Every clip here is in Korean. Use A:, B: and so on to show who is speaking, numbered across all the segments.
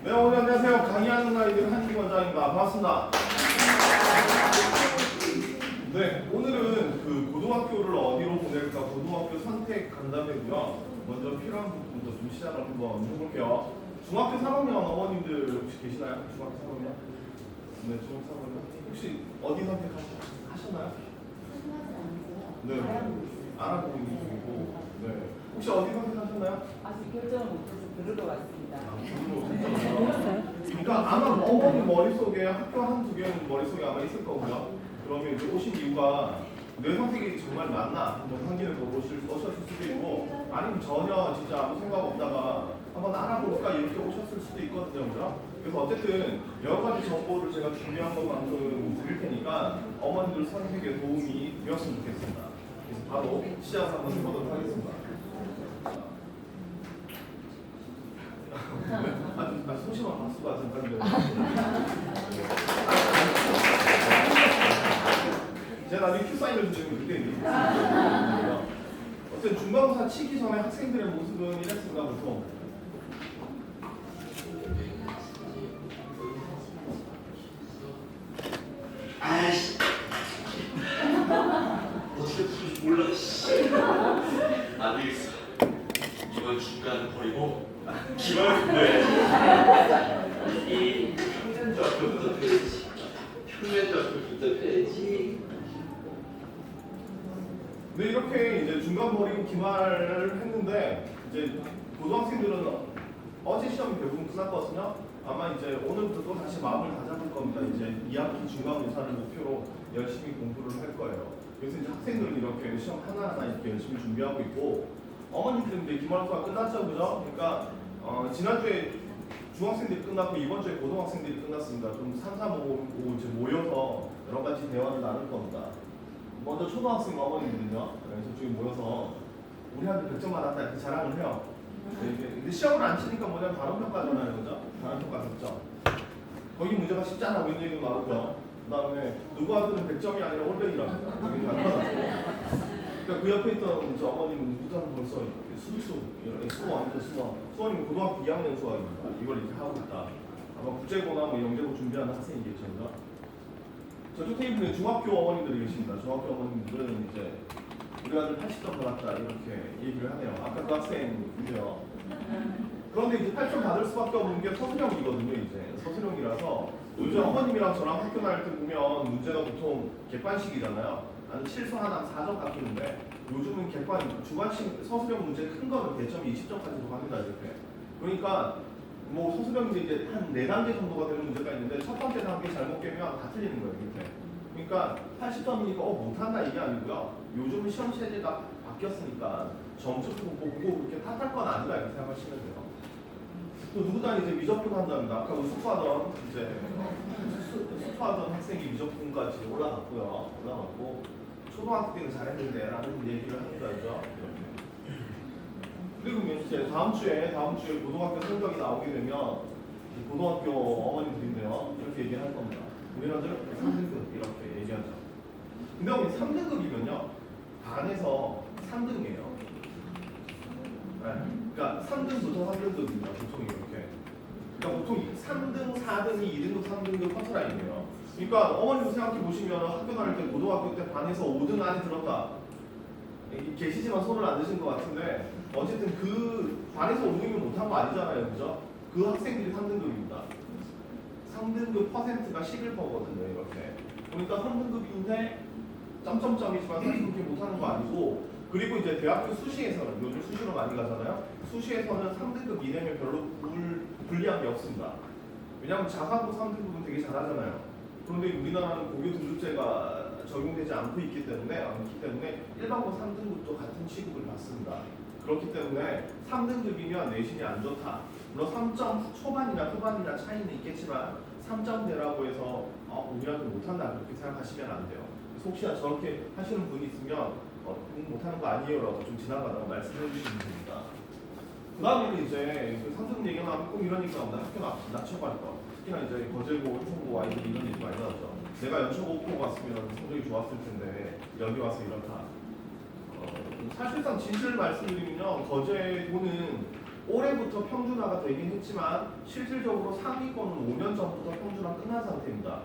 A: 네, 오늘 안녕하세요. 강의하는 아이들 한기 원장입니다. 반갑습니다. 네, 오늘은 그 고등학교를 어디로 보낼까 고등학교 선택 간담회고요. 먼저 필요한 부분부터 좀 시작을 한번 해볼게요. 중학교 3학년 어머님들 혹시 계시나요? 중학교 3학년? 네, 중학교 3학년. 혹시 어디 선택하셨나요? 네, 알아보고 있는 중이고. 네, 혹시 어디 선택하셨나요?
B: 아직 결정을 못해서 들으러 왔습니다.
A: 그러니까 아마 어머니 머릿속에 학교 한두 개는 머릿속에 아마 있을 거고요. 그러면 이제 오신 이유가 내 선택이 정말 맞나 한번 확인을 오셨을 수도 있고, 아니면 전혀 진짜 아무 생각 없다가 한번 알아볼까 이렇게 오셨을 수도 있거든요. 그죠? 그래서 어쨌든 여러 가지 정보를 제가 준비한 것만큼 드릴 테니까 어머니들 선택에 도움이 되었으면 좋겠습니다. 그래서 바로 시작 한번 해보도록 하겠습니다. 소심한 박수가 잠깐 제가 나중에 큐사인을 주시면 그때 어쨌든 중간고사 치기 전에 학생들의 모습은 이랬습니다. 보통
C: 아이씨 어떻게 풀지 몰라 씨. 안 되겠어. 이번 중간 버리고 기말 공부해야지. 이 평면적부터 배야지. 평면적부터 배야지.
A: 네, 이렇게 이제 중간 버리고 기말을 했는데 이제 고등학생들은 어제 시험이 대부분 끝났거든요. 아마 이제 오늘부터 또 다시 마음을 다잡을 겁니다. 이제 2학기 중간고사를 목표로 열심히 공부를 할 거예요. 그래서 이제 학생들은 이렇게 시험 하나하나 이렇게 열심히 준비하고 있고, 어머니들은 이제 기말고사가 끝났죠, 그죠? 그러니까 지난주에 중학생들이 끝났고 이번 주에 고등학생들이 끝났습니다. 좀 3, 4, 5 이제 모여서 여러 가지 대화를 나눌 겁니다. 먼저 초등학생 어머니들은요, 저쪽에 모여서 우리 아들 100점 받았다 이렇게 자랑을 해요. 근데 시험을 안 치니까 뭐냐면 단원평가잖아요, 그죠? 단원평가 100점. 거기 문제가 쉽잖아, 이런 얘기도 나오고요. 그 다음에 누구 아들은 100점이 아니라 올백이랍니다. 그러니까 그 옆에 있던 저 어머님은 누구는 벌써 수원이면 고등학교 2학년 수학입니다. 이걸 이렇게 하고 있다. 아마 국제고나 뭐 영재고 준비하는 학생이겠죠, 그죠? 저쪽 테이블에 중학교 어머님들이 계십니다. 중학교 어머님들은 이제 우리 아들 80점 받았다 이렇게 얘기를 하네요. 아까 그 학생인데요. 그런데 이제 8점 받을 수밖에 없는 게 서술형이거든요. 이제 서술형이라서 요즘 어머님이랑 저랑 학교 다닐 때 보면 문제가 보통 객관식이잖아요. 한 실수 하나 4점 깎이는데 요즘은 주관식 서술형 문제 큰 거는 대점이 20점까지도 갑니다. 이렇게. 그러니까 뭐 서술형인데 이제 한 4단계 정도가 되는 문제가 있는데 첫 번째 단계 잘못 깨면 다 틀리는 거예요. 이렇게. 그러니까 80점이니까 못한다 이게 아니고요. 요즘은 시험 체제가 바뀌었으니까 점수 보고 그렇게 탓할 건 아니다 이렇게 생각하시면 돼요. 또 누구나 이제 미적분 한답니다. 아까 수투하던 학생이 미적분까지 올라갔고 초등학교 때는 잘했는데 라는 얘기를 합니다. 그죠? 그리고 이제 다음 주에 고등학교 성적이 나오게 되면 고등학교 어머니들인데요. 이렇게 얘기할 겁니다. 우리 아들 3등급 이렇게 얘기하죠. 근데 우리 3등급이면요. 반에서 3등이에요. 네. 그러니까 3등부터 3등급입니다. 보통 이렇게. 그러니까 보통 3등, 4등이 2등급, 3등급 커트라인이에요. 그러니까 어머니도 생각해 보시면 학교 다닐 때 고등학교 때 반에서 5등 안에 들었다. 계시지만 손을 안 드신 것 같은데 어쨌든 그 반에서 5등이면 못한 거 아니잖아요. 그죠? 그 학생들이 3등급입니다. 3등급 퍼센트가 11%거든요. 이렇게. 그러니까 3등급인데 점점점이지만 사실 그렇게 못하는 거 아니고, 그리고 이제 대학교 수시에서는 요즘 수시로 많이 가잖아요. 수시에서는 3등급 이내면 별로 불리한 게 없습니다. 왜냐하면 자사고 3등급은 되게 잘하잖아요. 그런데 우리나라는 고교 등급제가 적용되지 않기 때문에 일반고 3등급도 같은 취급을 받습니다. 그렇기 때문에 3등급이면 내신이 안 좋다. 물론 3점 초반이나 후반이나 차이는 있겠지만 3점대라고 해서 우리한테 못한다 그렇게 생각하시면 안 돼요. 혹시나 저렇게 하시는 분이 있으면 못하는 거 아니에요 라고 좀 지나가다가 말씀해 주시면 됩니다. 그 다음에는 이제 3등급 얘기하면 꼭 이런 얘기가 나옵니다. 학교 낮춰갈 거. 특히나 이제 거제고, 해성고 아이들이 이런 얘기 많이 나오죠. 내가 연초고 고 갔으면 성적이 좋았을 텐데 여기 와서 이렇다. 사실상 진실을 말씀드리면요. 거제고는 올해부터 평준화가 되긴 했지만 실질적으로 상위권은 5년 전부터 평준화 끝난 상태입니다.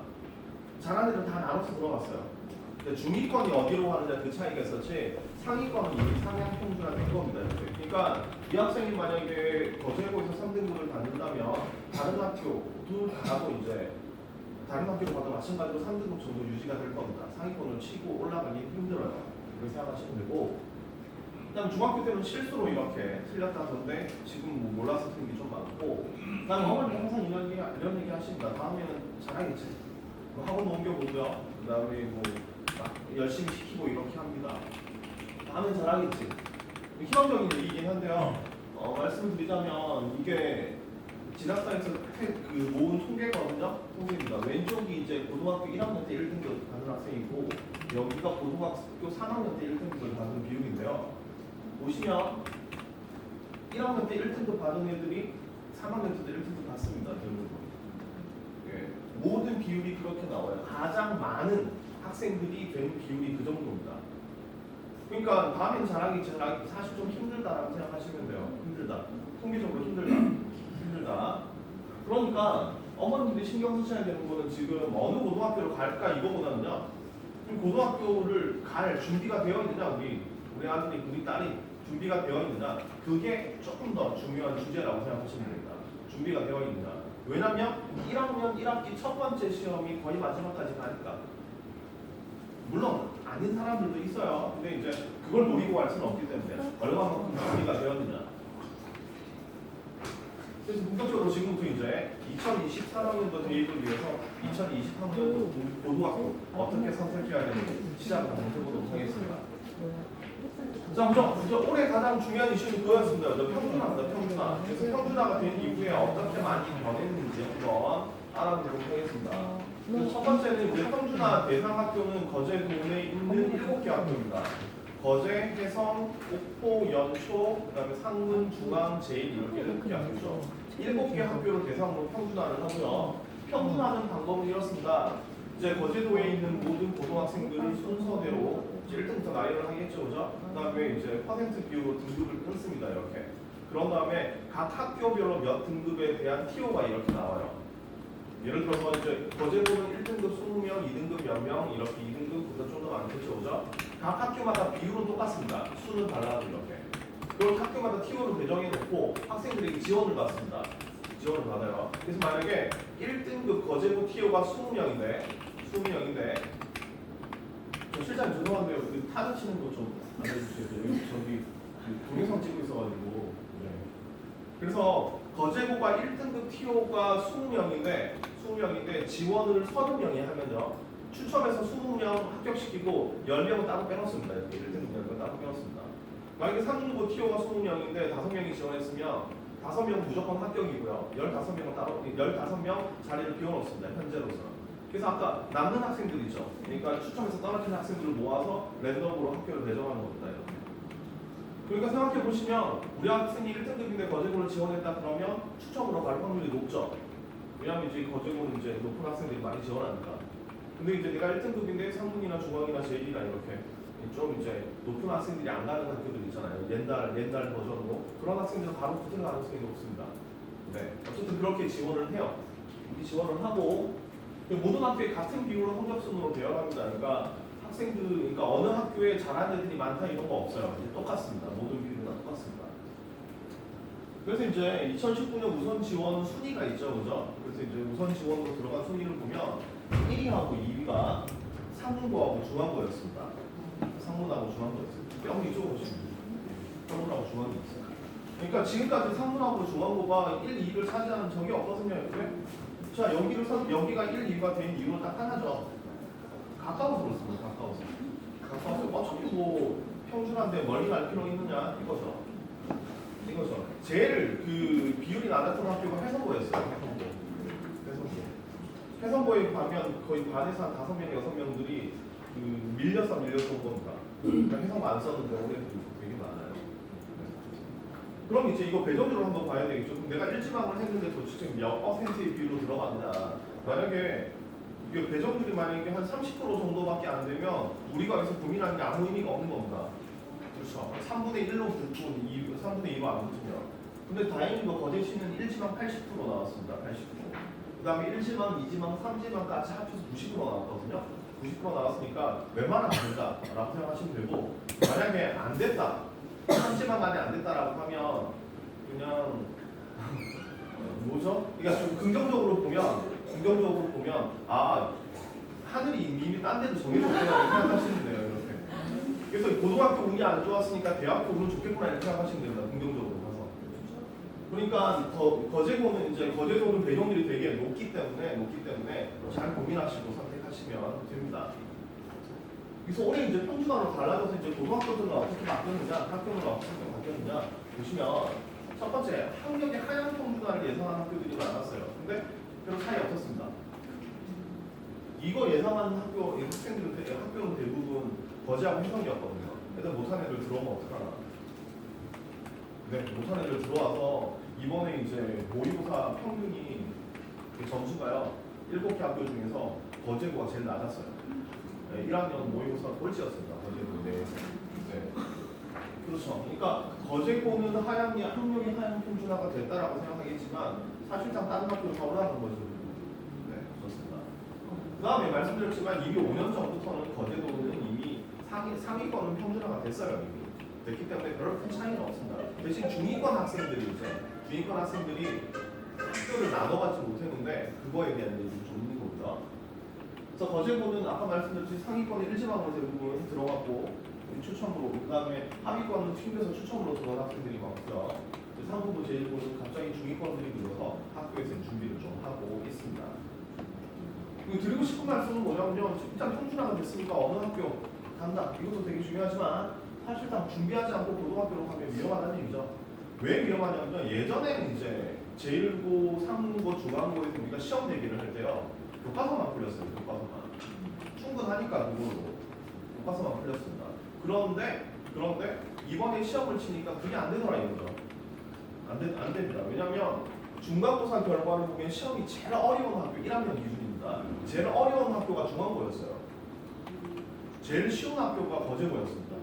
A: 잘하는 애들 다 나눠서 들어갔어요. 근데 중위권이 어디로 가느냐 그 차이가 있었지 상위권은 이미 상향 평준화 된 겁니다. 이렇게. 그러니까 이 학생이 만약에 거제고에서 3등급을 받는다면 다른 학교도 가도 이제 다른 학교로 가도 마찬가지로 3등급 정도 유지가 될 겁니다. 상위권을 치고 올라가기 힘들어요. 그렇게 생각하시면 되고 그다음 중학교 때는 실수로 이렇게 틀렸다던데 지금 뭐 몰라서 틀린 게 좀 많고 그다음 어머니 항상 이런 얘기 하십니다. 다음에는 잘하겠지. 뭐 학원 옮겨보고요. 그다음에 뭐 열심히 시키고 이렇게 합니다. 다음엔 잘하겠지. 희망적인 얘기긴 한데요. 말씀드리자면 이게 진학사에서 그 모은 통계거든요. 통계입니다. 왼쪽이 이제 고등학교 1학년 때 1등급 받은 학생이고 여기가 고등학교 3학년 때 1등급을 받은 비율인데요. 보시면 1학년 때 1등급 받은 애들이 3학년 때도 1등급 받습니다. 대부분. 예, 모든 비율이 그렇게 나와요. 가장 많은 학생들이 된 비율이 그 정도입니다. 그러니까 다음엔 잘하기 사실 좀 힘들다라고 생각하시면 돼요. 힘들다. 통계적으로 힘들다. 그러니까 어머님들이 신경 쓰셔야 되는 거는 지금 어느 고등학교로 갈까 이거보다는요. 지금 고등학교를 갈 준비가 되어 있느냐 우리 아들이 우리 딸이 준비가 되어 있느냐 그게 조금 더 중요한 주제라고 생각하시면 됩니다. 준비가 되어 있느냐. 왜냐면 1학년 1학기 첫 번째 시험이 거의 마지막까지 가니까. 물론 아닌 사람들도 있어요. 근데 이제 그걸 노리고 갈 수는 없기 때문에 얼마만큼 준비가 되었느냐. 그래서 본격적으로 지금부터 이제 2023학년도 대입을 위해서 2023학년도 고등학교 어떻게 선택해야 되는지 시작을 한번 해보도록 하겠습니다. 자, 먼저 올해 가장 중요한 이슈는 그거였습니다. 평준화입니다. 평준화. 그래서 평준화가 된 이후에 어떻게 많이 변했는지 한번 알아보도록 하겠습니다. 첫 번째는 우리 평준화 대상 학교는 거제도에 있는 7개 학교입니다. 거제, 혜성, 옥포, 연초, 그다음에 상문, 중앙, 제일 이렇게 7개 학교죠. 7개 학교를 대상으로 평준화를 하고요. 평준화하는 방법은 이렇습니다. 이제 거제도에 있는 모든 고등학생들을 순서대로 1등부터 나열을 하겠죠, 그죠? 그다음에 이제 퍼센트 비율로 등급을 끊습니다, 이렇게. 그런 다음에 각 학교별로 몇 등급에 대한 TO가 이렇게 나와요. 예를 들어서 이제 거제도는 1등급 20명, 2등급 몇 명, 이렇게 2등급보다 좀 더 많겠죠, 그죠? 각 학교마다 비율은 똑같습니다. 수는 달라도 이렇게. 그럼 학교마다 TO를 배정해 놓고 학생들에게 지원을 받습니다. 지원을 받아요. 그래서 만약에 1등급 거제도 TO가 20명인데 실장님 죄송한데요. 그 타자 치는 거 좀 알려주세요. 저기 동영상 찍고 있어가지고. 네. 그래서 거제도가 1등급 TO가 20명인데 지원을 30명이 하면요. 추첨해서 20명 합격시키고 10명은 따로 빼놓습니다. 이렇게 1등급 10명 따로 빼놓습니다. 만약에 3등급 TO가 20명인데 5명이 지원했으면 5명 무조건 합격이고요. 15명은 따로 15명 자리를 비워놓습니다. 현재로서는. 그래서 아까 남는 학생들 있죠. 그러니까 추첨해서 떨어진 학생들을 모아서 랜덤으로 학교를 배정하는 겁니다. 이렇게. 그러니까 생각해 보시면 우리 학생이 1등급인데 거제도를 지원했다 그러면 추첨으로 갈 확률이 높죠. 왜냐하면 이제 거제도는 이제 높은 학생들이 많이 지원하니까. 근데 이제 내가 1등급인데 상문이나 중앙이나 제일이나 이렇게 좀 이제 높은 학생들이 안 가는 학교들 있잖아요. 옛날 버전으로 그런 학생들은 바로 붙을 가능성이 높습니다. 네, 어쨌든 그렇게 지원을 해요. 이렇게 지원을 하고 모든 학교에 같은 비율로 성적순으로 배열합니다. 그러니까 학생들, 그러니까 어느 학교에 잘하는 애들이 많다 이런 거 없어요. 똑같습니다. 모든 비율은 다 똑같습니다. 그래서 이제 2019년 우선 지원 순위가 있죠, 그죠? 그래서 이제 우선 지원으로 들어간 순위를 보면 1위하고 2위가 상문고하고 중앙고였습니다. 상문하고 중앙고였습니다. 여기 이쪽으로 보시면 상문하고 중앙고 있어요. 그러니까 지금까지 상문하고 중앙고가 1, 2위를 차지하는 적이 없거든요, 이렇게. 자, 여기가 1, 2가 된 이유는 딱 하나죠. 가까워서 그렇습니다. 가까워서 저기 뭐 평준화인데 멀리 갈 필요 있느냐 이거죠. 제일 그 비율이 낮았던 학교가 해성고였어요. 해성고에 가면 거의 반에서 한 5명, 6명들이 그 밀려서 온 겁니다. 그러니까 해성고 안 썼는데 올해도 되게 많아요. 그럼 이제 이거 배정률을 한번 봐야 되겠죠. 그럼 내가 1지망을 했는데 도대체 몇 퍼센트의 비율로 들어갔냐. 만약에 이게 배정률이 만약에 한 30% 정도밖에 안 되면 우리가 여기서 고민하는 게 아무 의미가 없는 겁니다. 그렇죠. 3분의 1로 듣고 3분의 2로 안 붙으면. 근데 다행히도 거제시는 1지망 80% 나왔습니다. 80%. 그 다음에 1지망, 2지망, 3지망까지 합쳐서 90% 나왔거든요. 90% 나왔으니까 웬만하면 된다라고 생각하시면 되고, 만약에 안 됐다, 3지망 안에 안 됐다라고 하면 그냥 뭐죠? 그러니까 좀 긍정적으로 보면 아 하늘이 이미 딴 데도 정해졌구나 이렇게 생각하시면 돼요. 이렇게. 그래서 고등학교 운이 안 좋았으니까 대학교 운은 좋겠구나 이렇게 생각하시면 됩니다. 긍정적으로 가서. 그러니까 거제고는 이제 거제도는 배정률이 되게 높기 때문에 잘 고민하시고 선택하시면 됩니다. 그래서 올해 이제 평준화로 달라져서 이제 고등학교들은 어떻게 바뀌었느냐, 학교는 어떻게 바뀌었느냐 보시면 첫 번째 학력의 하향 평준화를 예상하는 학교들이 많았어요. 근데 별 차이 없었습니다. 이거 예상하는 학교는 대부분 거제하고 해성이었거든요. 애들 못한 애들 들어오면 어떡하나. 네, 못한 애들 들어와서 이번에 이제 모의고사 평균이 그 점수가요 7개 학교 중에서 거제고가 제일 낮았어요. 네, 1학년 모의고사 꼴찌였습니다. 거제고 내에서. 네. 그렇죠. 그러니까 거제고는 학력이 하향 평준화가 됐다라고 생각하겠지만 사실상 다른 학교로 다 올라가는 거죠. 네, 그렇습니다. 그 다음에 말씀드렸지만 이미 5년 전부터는 거제도는 이미 상위권은 평준화가 됐어요. 이미. 됐기 때문에 별 큰 차이는 없습니다. 대신 중위권 학생들이 학교를 나눠가지 못했는데 그거에 대한 얘기를 좀 있는 겁니다. 그래서 거제고는 아까 말씀드렸듯이 상위권이 1지망으로 대부분 들어갔고 추첨으로, 그 다음에 하위권은 튕겨서 추첨으로 들어간 학생들이 많고요. 상부부 제일고는 갑자기 중위권들이 늘어서 학교에서 준비를 좀 하고 있습니다. 드리고 싶은 말씀은 뭐냐면요. 일단 평준화가 됐으니까 어느 학교 간다. 이것도 되게 중요하지만 사실상 준비하지 않고 고등학교로 가면 위험하다는 얘기죠. 왜 위험하냐면요. 예전에는 이제 제1고, 3고, 중앙고에서 우리가 시험 대비를 할 때요. 교과서만 풀렸어요. 교과서만. 충분하니까 그걸로 교과서만 풀렸습니다. 그런데 이번에 시험을 치니까 그게 안 되더라 이거죠. 안 됩니다. 왜냐면 중간고사 결과를 보면 시험이 제일 어려운 학교 1학년 기준입니다. 제일 어려운 학교가 중앙고였어요. 제일 쉬운 학교가 거제고였습니다.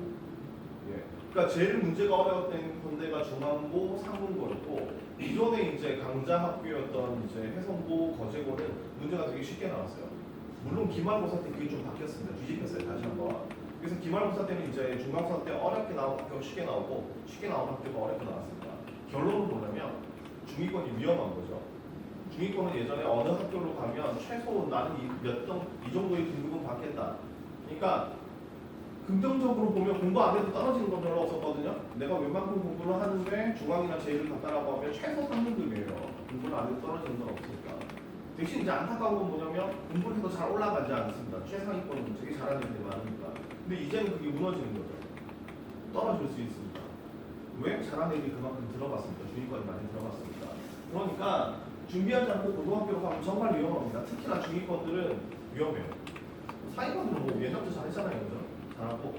A: 예. 그러니까 제일 문제가 어려웠던 건데가 중앙고, 상문고였고 이전에 이제 강자 학교였던 이제 해성고, 거제고는 문제가 되게 쉽게 나왔어요. 물론 기말고사 때 그게 좀 바뀌었습니다. 뒤집혔어요 다시 한번. 그래서 기말고사 때는 이제 중간고사 때 어렵게 나온 학교가 쉽게 나오고 쉽게 나온 학교가 어렵게 나왔습니다. 결론은 뭐냐면 중위권이 위험한 거죠. 중위권은 예전에 어느 학교로 가면 최소 나는 이 정도의 등급은 받겠다. 그러니까 긍정적으로 보면 공부 안 해도 떨어지는 건 별로 없었거든요. 내가 웬만큼 공부를 하는데 중앙이나 제일을 갔다라고 하면 최소 3등급이에요. 공부를 안 해도 떨어지는 건 없으니까. 대신 이제 안타까운 건 뭐냐면 공부를 해도 잘 올라가지 않습니다. 최상위권은 되게 잘하는 애들이 많으니까. 근데 이제는 그게 무너지는 거죠. 떨어질 수 있습니다. 왜? 잘하는 애들이 그만큼 들어갔습니다. 중위권이 많이 들어갔습니다. 그러니까 준비하지 않고 고등학교로 가면 정말 위험합니다. 특히나 중위권들은 위험해요. 상위권들은 뭐 예전부터 잘했잖아요. 그죠? 잘하고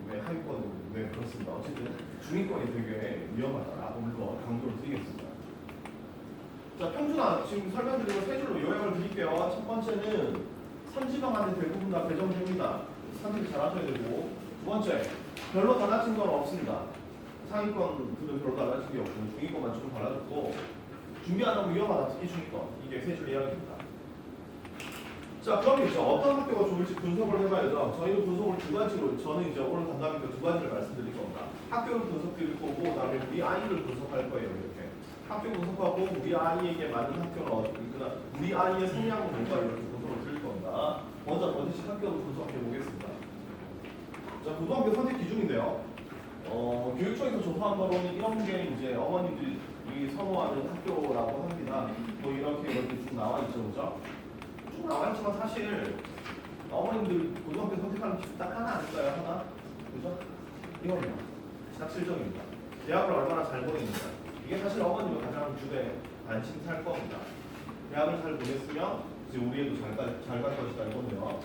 A: 하위권은 그렇습니다. 어쨌든 중위권이 되게 위험하다라고 강조를 드리겠습니다. 자, 평준화 지금 설명드리고 세 줄로 요약을 드릴게요. 첫 번째는 3지방 안에 대부분 다 배정됩니다. 선택 잘 하셔야 되고, 두 번째 별로 달라진 건 없습니다. 상위권들은 별로 달라진 게 없고 중위권만 좀 달라졌고 준비 안 하면 위험하다. 특히 중위권. 이게 세 줄 이야기입니다. 자, 그럼 이제 어떤 학교가 좋을지 분석을 해봐야죠. 저희는 분석을 두 가지로, 저는 이제 오늘 담당하니까 두 가지를 말씀드릴 겁니다. 학교를 분석드릴 거고, 그다음에 우리 아이를 분석할 거예요. 이렇게 학교 분석하고 우리 아이에게 맞는 학교는 어디나 우리 아이의 성향은 뭔가 이렇게 분석을 드릴 겁니다. 먼저 어디씩 학교를 분석해 보겠습니다. 자, 고등학교 선택 기준인데요. 교육청에서 조사한 바로는 이런 게 이제 어머니들이 선호하는 학교라고 합니다. 뭐 이렇게 쭉 나와 있죠, 그죠? 쭉 나와 있지만 사실 어머님들 고등학교 선택하는 기준 딱 하나 아닐까요? 하나? 그죠? 이겁니다. 삭실정입니다. 대학을 얼마나 잘 보내는가. 이게 사실 어머님의 가장 주된 관심사일 겁니다. 대학을 잘 보냈으면 이제 우리 애도 잘 갈 것이다 이거네요.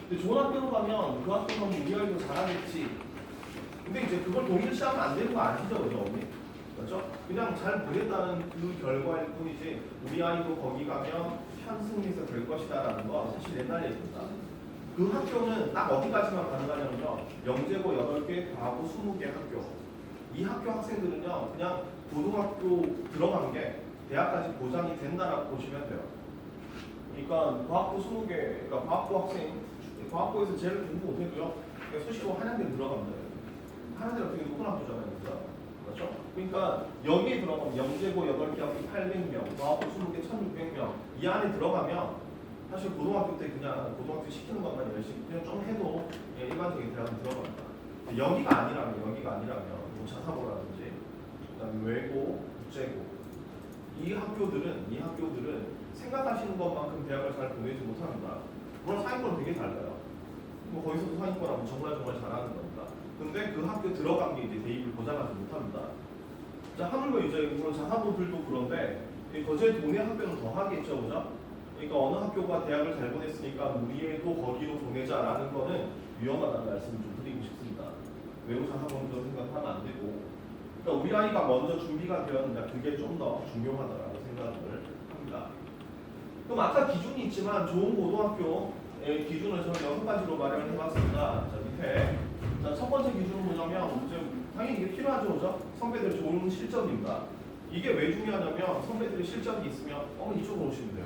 A: 근데 좋은 학교로 가면 그 학교는 우리 아이도 잘하겠지. 근데 이제 그걸 동일시하면 안 되는 거 아시죠, 그죠, 어머니? 그렇죠? 그냥 잘 보냈다는 그 결과일 뿐이지 우리 아이도 거기 가면 편승해서 될 것이다라는 건 사실 옛날 얘기입니다. 그 학교는 딱 어디까지만 가능하냐면요. 영재고 8개, 과고 20개 학교. 이 학교 학생들은요, 그냥 고등학교 들어간 게 대학까지 보장이 된다라고 보시면 돼요. 그러니까 과학부 20개, 그러니까 과학부 학생, 과학부에서 제일 공부 못해도요. 그러니까 수시로 한양대 들어가면 돼요. 한양대가 되게 높은 학교잖아요, 그렇죠? 그러니까 여기에 들어가면 영재고 8개 800명, 과학부 20개 1600명 이 안에 들어가면 사실 고등학교 때 그냥 고등학교 시키는 것만 열심히 그냥 좀 해도 예, 일반적인 대학은 들어갑니다. 여기가 아니라면 뭐 자사고라든지 그다음에 외고, 국제고 이 학교들은 생각하시는 것만큼 대학을 잘 보내지 못합니다. 물론 상위권은 되게 잘 가요. 뭐 거기서도 상위권하면 정말 잘하는 겁니다. 근데 그 학교 들어간 게 이제 대입을 보장하지 못합니다. 자, 하물며 이제 물론 자사고들도 그런데 거제 도내 학교는 더 하겠죠, 그죠? 그러니까 어느 학교가 대학을 잘 보냈으니까 우리도 거기로 보내자라는 거는 위험하다는 말씀을 좀 드리고 싶습니다. 외국 자사고도 생각하면 안 되고, 그러니까 우리 아이가 먼저 준비가 되었는데 그게 좀 더 중요하다라고 생각을 합니다. 그럼 아까 기준이 있지만 좋은 고등학교의 기준을 저는 6가지로 마련을 해봤습니다. 자, 밑에 첫 번째 기준은 뭐냐면 이제 당연히 이게 필요하죠, 그죠? 선배들의 좋은 실적입니다. 이게 왜 중요하냐면 선배들의 실적이 있으면 이쪽으로 오시면 돼요.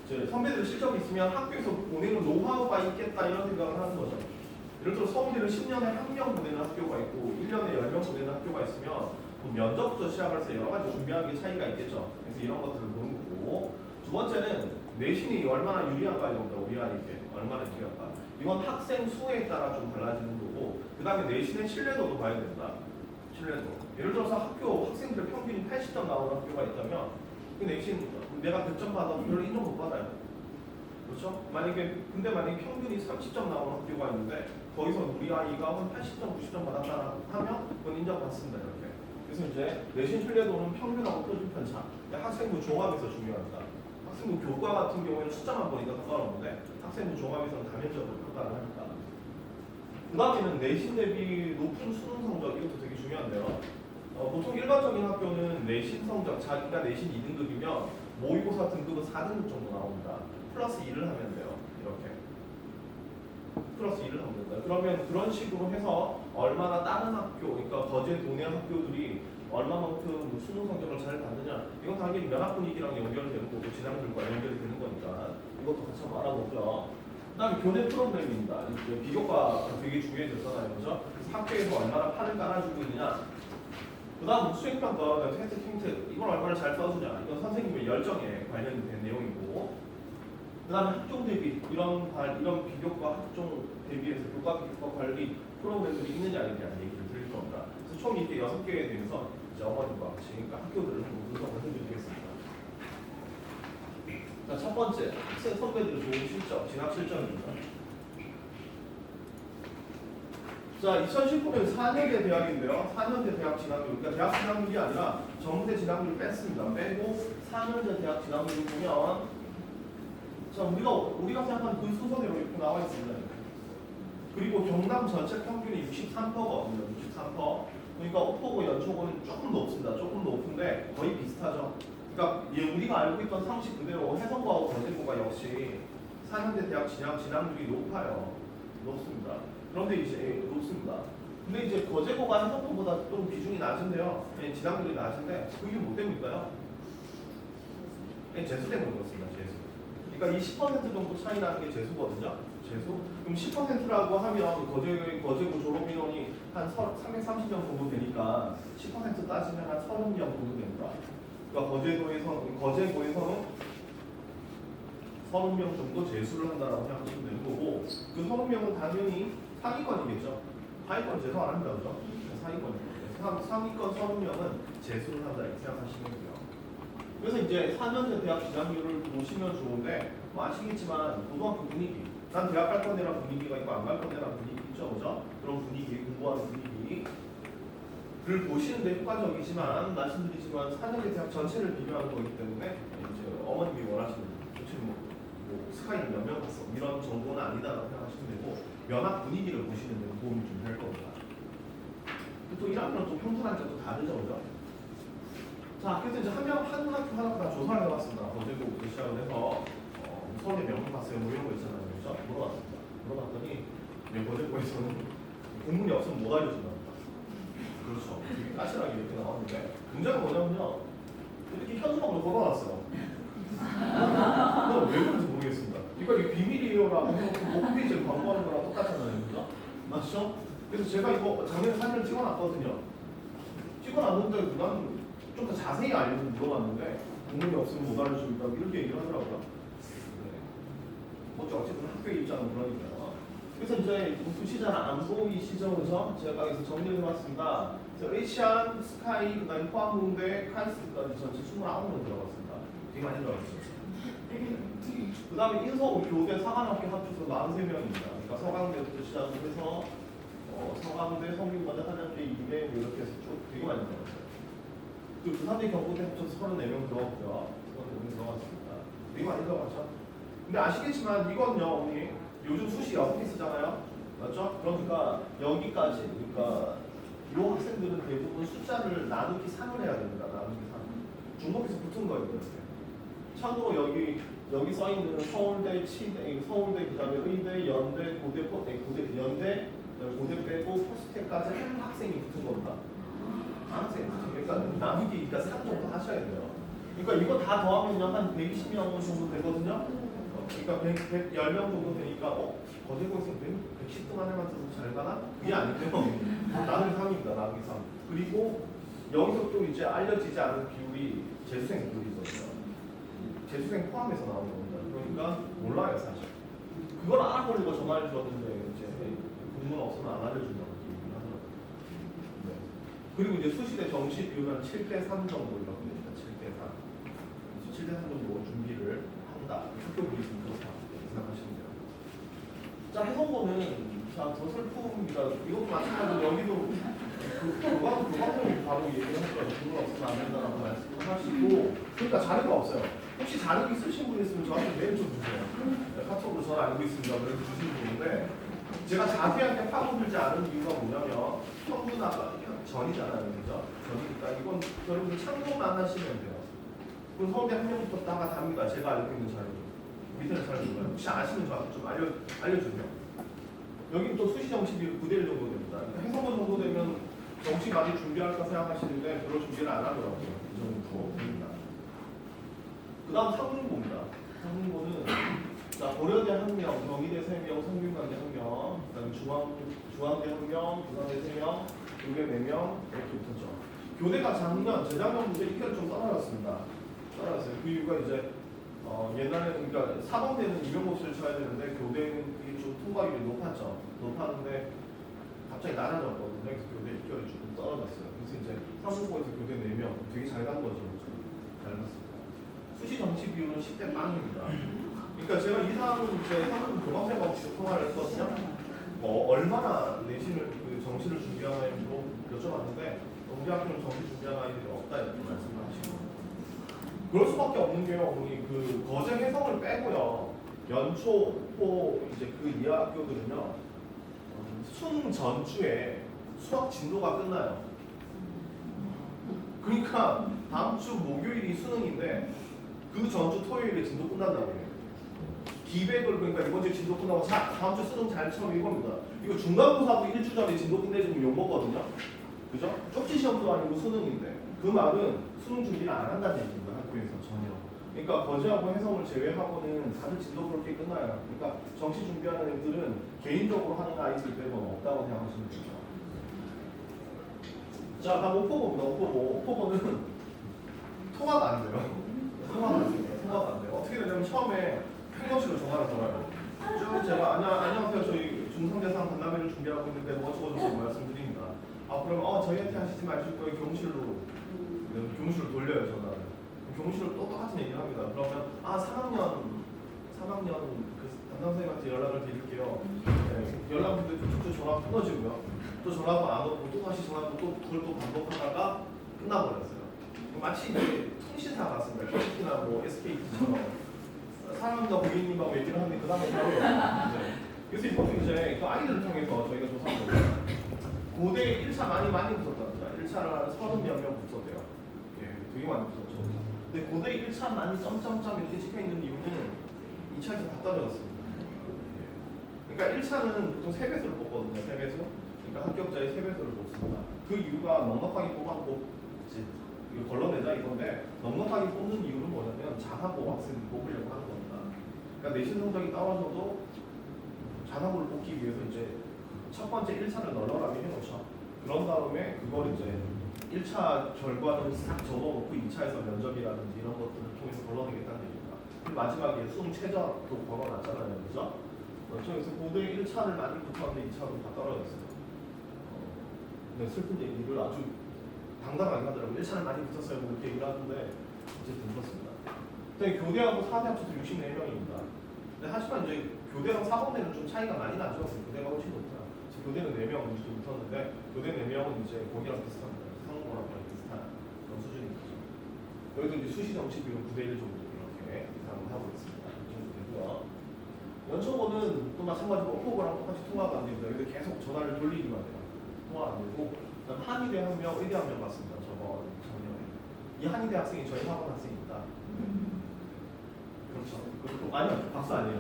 A: 이제 선배들의 실적이 있으면 학교에서 보내는 노하우가 있겠다 이런 생각을 하는 거죠. 예를 들어 서울대는 10년에 1명 보내는 학교가 있고 1년에 10명 보내는 학교가 있으면 면접부터 시작해서 여러 가지 준비하는 게 차이가 있겠죠. 그래서 이런 것들을 보는 거고, 두 번째는 내신이 얼마나 유리한가 이겁니다. 우리 아이에게 얼마나 유리한가. 이건 학생 수에 따라 좀 달라지는 거고, 그 다음에 내신의 신뢰도도 봐야 된다. 신뢰도. 예를 들어서 학생들의 평균이 80점 나오는 학교가 있다면 그 내신 내가 100점 받아도 별로 인정 못 받아요. 그렇죠? 근데 만약에 평균이 30점 나오는 학교가 있는데 거기서 우리 아이가 한 80점, 90점 받았다 하면 그건 인정받습니다. 이렇게. 그래서 이제 내신 신뢰도는 평균하고 표준 편차. 학생부 종합에서 중요합니다. 학생부 교과 같은 경우에는 숫자만 보니까 상관없는데 학생부 종합에서는 다면적으로 평가를 하니까. 그 다음에는 내신 대비 높은 수능 성적, 이것도 되게 중요한데요. 보통 일반적인 학교는 내신 성적, 자기가 내신 2등급이면 모의고사 등급은 4등급 정도 나옵니다. 플러스 1을 하면 돼요. 이렇게. 플러스 1을 하면 된다. 그러면 그런 식으로 해서 얼마나 다른 학교, 그러니까 거제 도내 학교들이 얼마만큼 수능 성적을 잘 받느냐, 이건 당연히 면학 분위기랑 연결되는 거고 진학률과 연결이 되는 거니까 이것도 같이 한번 알아보죠. 그 다음에 교내 프로그램입니다. 이제 비교과가 되게 중요해졌잖아요. 그죠? 그래서 학교에서 얼마나 판을 깔아주고 있느냐. 그 다음 수행평가, 테스트, 힌트, 이걸 얼마나 잘 써주냐. 이건 선생님의 열정에 관련된 내용이고, 그 다음에 학종 대비, 이런 비교과 학종 대비해서 교과 비교과 관리 프로그램들이 있느냐에 대한 얘기를 드릴 겁니다. 그래서 총 이렇게 6개에 대해서 이제 어머님과 같이 그러니까 학교들을 한번 분석을 해드리겠습니다. 자, 첫 번째, 학생 선배들의 좋은 실적, 진학 실적입니다. 자, 2019년 4년제 대학인데요. 4년제 대학 진학률, 그러니까 대학 진학률이 아니라 정대 진학률 뺐습니다. 빼고 4년제 대학 진학률을 보면, 자, 우리가 생각하는 그 순서대로 이렇게 나와 있습니다. 그리고 경남 전체 평균이 63%거든요. 63%. 그러니까 오포고 연초고는 조금 높습니다. 조금 높은데 거의 비슷하죠. 그러니까 우리가 알고 있던 상식 그대로 해성고하고 거제고가 역시 4년제 대학 진학률이 높습니다. 그런데 이제 높습니다. 근데 이제 거제고가 해성고보다 좀 비중이 낮은데요. 진학률이 낮은데 그게 뭐 때문일까요? 재수 때문에 그렇습니다. 재수. 그러니까 이 10% 정도 차이 나는 게 재수거든요. 재수. 그럼 10%라고 하면 거제고 졸업 인원이 한 330명 정도 되니까 10% 따지면 한 30명 정도 됩니다. 그러니까 거제고에서는 30명 정도 재수를 한다라고 생각하시면 되는 거고, 그 30명은 당연히 상위권이겠죠. 하위권 재수 안 합니다, 그죠? 상위권이죠. 상위권 30명은 재수를 한다 이렇게 생각하시면 돼요. 그래서 이제 4년제 대학 진학률을 보시면 좋은데, 뭐 아시겠지만 고등학교 분위기, 난 대학 갈 거네라는 분위기가 있고 안 갈 거네라는 분위기 있죠, 그죠? 그런 분위기, 공부하는 분위기를 보시는데 효과적이지만, 말씀드리지만 4년제 대학 전체를 비교하는 거기 때문에 이제 어머님이 원하시는 뭐 스카이는 몇 명 갔어 이런 정보는 아니다라고 생각하시면 되고, 면학 분위기를 보시는 데 도움이 좀 될 겁니다. 또 1학년은 또 평균한 점도 다르죠, 그죠? 자, 그래서 이제 한 학교 하나 다 조사를 해봤습니다. 거제고부터 시작을 해서 서울대 명문 갔어요, 뭐 이런 거 있잖아요, 그죠? 물어봤습니다. 물어봤더니 거제고에서는 공문이 없으면 못 알려준답니다. 그렇죠. 되게 까칠하게 이렇게 나왔는데 문제가 뭐냐면요. 이렇게 현수막으로 걸어놨어요. 왜 그런지 모르겠습니다. 이거 비밀이에요라고 해놓고 홈페이지에 광고하는 거랑 똑같잖아요. 그죠? 맞죠? 그래서 제가 이거 작년에 사진을 찍어놨거든요. 찍어놨는데 난 좀 더 자세히 알려서 물어봤는데 공문이 없으면 못 알려주고 있다고 이렇게 얘기를 하더라고요. 네. 뭐 어쨌든 학교에 입장은 그러니까요. 그래서 이제 부시잖아 안 보이시죠? 그죠? 제가 여기서 정리를 해봤습니다. 에이시안, 스카이, 그 다음에 포항공대, 카이스트까지 전체 29명 들어갔습니다. 되게 많이 들어갔어요. 그 다음에 인서울 교대 사관학교 합쳐서 43명입니다. 그러니까 서강대부터 시작해서 서강대, 성균관대, 한양대, 이대 이렇게 해서 쭉 되게 많이 들어갔어요. 그 부산대 경고대 합쳐서 34명 들어갔고요. 34명 들어갔습니다. 되게 많이 들어갔죠. 근데 아시겠지만 이건요, 어머니 요즘 수시 6개 쓰잖아요. 맞죠? 그러니까 여기까지, 그러니까 이 학생들은 대부분 숫자를 나누기 3을 해야 됩니다. 나누기 3. 중복해서 붙은 거예요. 이렇게. 참고로 여기 써 있는 서울대, 치대, 서울대 그다음에 의대, 연대, 고대, 고대, 연대, 고대 빼고 포스텍까지 한 학생이 붙은 겁니다. 한 학생. 그러니까 나누기 그러니까 3 정도 하셔야 돼요. 그러니까 이거 다 더하면요 한 120명 정도 되거든요. 그러니까 110명 정도 되니까 거제고에서 110등 안에만 써서 잘 가나? 그게 아니고요. 나누기 3입니다. 나누기 3. 그리고 여기서 또 이제 알려지지 않은 비율이 재수생 비율이거든요. 재수생 포함해서 나오는 겁니다. 그러니까 몰라요 사실. 그걸 알아보려고 전화를 줬는데 이제 공문 없으면 안 알려준다고 얘기를 하더라고요. 네. 그리고 이제 수시대 정시 비율은 7대3 정도 이렇게 됩니다. 7대3. 그래서 7대3 정도 준비를 한다. 학교 분위기는 그렇다 생각하시면 돼요. 자, 해성고는 자, 더 슬픔입니다. 이것도 마찬가지로 여기도 교과목이 바로 얘기를 하더라고요. 공문 없으면 안 된다라고 말씀을 하시고 그러니까 자료가 없어요. 혹시 자료 있으신 분 있으면 저한테 메일 좀 주세요. 네, 카톡으로 전화 알고 있습니다. 그래서 주시면 되는데 제가 자세하게 파고들지 않은 이유가 뭐냐면 평균화가 전이잖아요. 그죠? 전이니까 이건 여러분들 참고만 하시면 돼요. 그럼 서울대 한 명부터 따가 답니다. 제가 알고 있는 자료. 밑에는 잘 몰라요. 혹시 아시면 저한테 좀 알려주세요. 여기는 또 수시 정시비 9대1 정도 됩니다. 그러니까 해성고 정도 되면 정시 많이 준비할까 생각하시는데 별로 준비를 안 하더라고요. 이 정도 됩니다. 그 다음 상문고입니다. 상문고는 자, 고려대 1명, 경희대 3명, 성균관대 1명, 그 다음에 중앙대 1명, 부산대 3명, 교대 4명 이렇게 붙었죠. 교대가 재작년부터 1개월 좀 떨어졌습니다. 떨어졌어요. 그 이유가 이제 옛날에는 그러니까 사범대는 250을 쳐야 되는데 교대는 그게 좀 통과율이 높았죠. 높았는데 갑자기 낮아졌거든요. 그래서 교대 1개월이 조금 떨어졌어요. 그래서 이제 상문고에서 교대 4명 되게 잘 간 거죠. 잘 갔습니다. 수시 정시 비율은 10대 빵입니다. 그러니까 제가 이 사람은 이제 한국 교감생하고 직접 통화를 했거든요. 얼마나 내신을 그 정시를 준비하나요? 여쭤봤는데 우리 학교는 정시 준비하는 아이들이 없다 이렇게 말씀을 하시고 그럴 수밖에 없는 게요. 어머니 그 거제 해성을 빼고요. 연초, 옥포 이제 그 이하 학교들은요. 수능 전주에 수학 진도가 끝나요. 그러니까 다음 주 목요일이 수능인데 그 전주 토요일에 진도 끝난다고 해요. 기백을 그러니까 이번 주 진도 끝나고 다음 주 수능 잘 치면 이겁니다. 이거 중간고사도 일주 전에 진도 끝내주면 욕먹거든요. 그죠? 쪽지 시험도 아니고 수능인데 그 말은 수능 준비를 안 한다는 얘기입니다. 학교에서 전혀. 그러니까 거제하고 해성을 제외하고는 다들 진도 그렇게 끝나요. 그러니까 정시 준비하는 애들은 개인적으로 하는 아이들 빼고는 없다고 생각하시면 됩니다. 자, 다음 옥포고입니다. 옥포고는 통화가 안 돼요. 통화가 안 돼요. 통화가 안 돼요. 어떻게 되냐면 처음에 평경실로 전화를 걸어요. 쭉 제가 안녕하세요. 저희 중상대상 간담회를 준비하고 있는데 뭐 어쩌고저쩌고 말씀드립니다. 그럼 저희한테 하시지 마시고 교무실로 돌려요 전화를. 교무실로 또 똑같은 얘기를 합니다. 그러면 3학년 그 담당 선생님한테 연락을 드릴게요. 네, 연락 드리는데 또 전화 끊어지고요. 또 전화가 안 오고 또 다시 전화하고 또 그걸 또 반복하다가 끝나버렸어요. 마치 이제 통신사 같습니다. KT나 뭐 SKT처럼 사람과 고객님하고 얘기를 하는데 그 다음에 바로 네. 그래서 이것도 이제 그 아이들을 통해서 저희가 조사한 거예요. 고대 1차 많이 붙었답니다. 1차를 한 30몇 명 붙었대요. 예, 되게 많이 붙었죠. 근데 고대 1차 많이 점점점 이렇게 찍혀있는 이유는 2차에서 다 떨어졌습니다. 예. 그러니까 1차는 보통 3배수를 뽑거든요. 3배수. 그러니까 합격자의 3배수를 뽑습니다. 그 이유가 넉넉하게 뽑았고 이거 걸러내자 이건데 넉넉하게 뽑는 이유는 뭐냐면 잘하고 학생을 뽑으려고 하는 겁니다. 그러니까 내신 성적이 떨어져도 잘하고를 뽑기 위해서 이제 첫 번째 1차를 널널하게 해놓죠. 그런 다음에 그걸 이제 1차 결과는 싹 적어놓고 2차에서 면접이라든지 이런 것들을 통해서 걸러내겠다는 얘기입니다. 그리고 마지막에 수능 최저도 걸어놨잖아요. 그죠? 그래서 고대 1차를 많이 붙었는데 2차로 다 떨어졌어요. 네, 슬픈 얘기를 아주 당당하게 하더라고요. 1차를 많이 붙었어요. 뭐 이렇게 얘기를 하는데 어쨌든 그렇습니다. 교대하고 4대 합쳐서 64명입니다. 근데 하지만 이제 교대랑 4번대는 좀 차이가 많이 나죠. 교대가 훨씬 높다. 교대는 4명 이렇게 붙었는데 교대 4명은 이제 거기랑 비슷합니다. 상호랑 비슷한 그런 수준입니다. 여기도 이제 수시 정시 비율 9대1 정도 이렇게 예상을 하고 있습니다. 이 정도 되고요. 연초고는 또 마찬가지로 오포고랑 똑같이 통화가 안 됩니다. 여기 계속 전화를 돌리기만 해요. 통화 안 되고 그다음 한의대 한 명, 의대 한 명 맞습니다. 작년에 이 한의대 학생이 저희 학원 학생입니다. 그렇죠. 그것도 아니요, 박사 아니에요.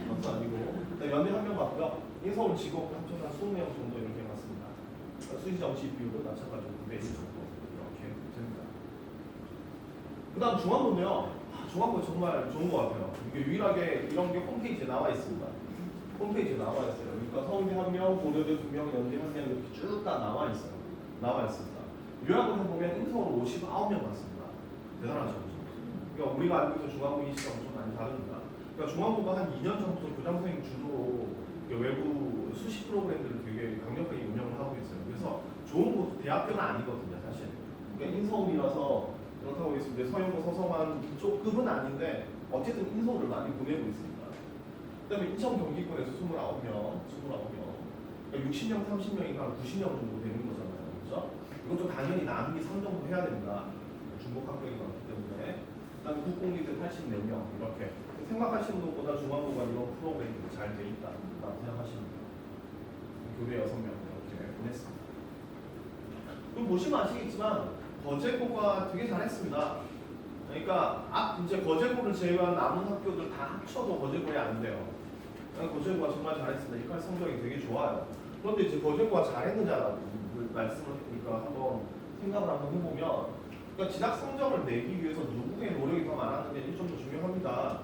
A: 박사 아니고 일단 연대 한 명 맞고요. 인서울 직업 합쳐서 한 20명 정도 이렇게 맞습니다. 수시 정시 비율은 마찬가지로 9대1 정도 이렇게 됩니다. 그다음 중앙고인데요. 중앙고 정말 좋은 것 같아요. 이게 유일하게 이런 게 홈페이지에 나와 있습니다. 홈페이지에 나와 있어요. 그러니까 서울대 한 명, 고려대 2명, 연대 한 명 이렇게 쭉 다 나와 있어요. 나와 있습니다. 요약을 해보면 인서울 59명 맞습니다. 대단하죠. 그러니까 우리가 알고 있는 중앙고 이시랑 좀 많이 다릅니다. 그러니까 중앙고가 한 2년 전부터 교장 선생님 주도로 외부 수시 프로그램들을 되게 강력하게 운영을 하고 있어요. 그래서 좋은 곳, 대학교는 아니거든요, 사실. 그러니까 인서울이라서 그렇다고 했습니다. 서영고, 서성한 이쪽 급은 아닌데 어쨌든 인서울을 많이 보내고 있습니다. 그다음에 인천 경기권에서 29명. 그러니까 60명, 30명이니까 90명 정도 되는 거잖아요, 그렇죠? 이것도 당연히 나누기 3 정도 해야 됩니다. 중복 합격이 많기 때문에. 그다음에 국공립대 84명 이렇게 생각하시는 것보다 중앙고가 이런 프로그램이 잘 돼 있다고 생각하시면 돼요. 교대 6명 이렇게 보냈습니다. 그럼 보시면 아시겠지만 거제고가 되게 잘했습니다. 그러니까 이제 거제고를 제외한 남은 학교들 다 합쳐도 거제고에 안 돼요. 그러니까 거제고가 정말 잘했습니다. 이과 성적이 되게 좋아요. 그런데 이제 거제고가 잘했느냐라고 말씀을 하니까 한번 생각을 한번 해보면, 그러니까 진학 성적을 내기 위해서 누구의 노력이 더 많았느냐 이게 좀 더 중요합니다.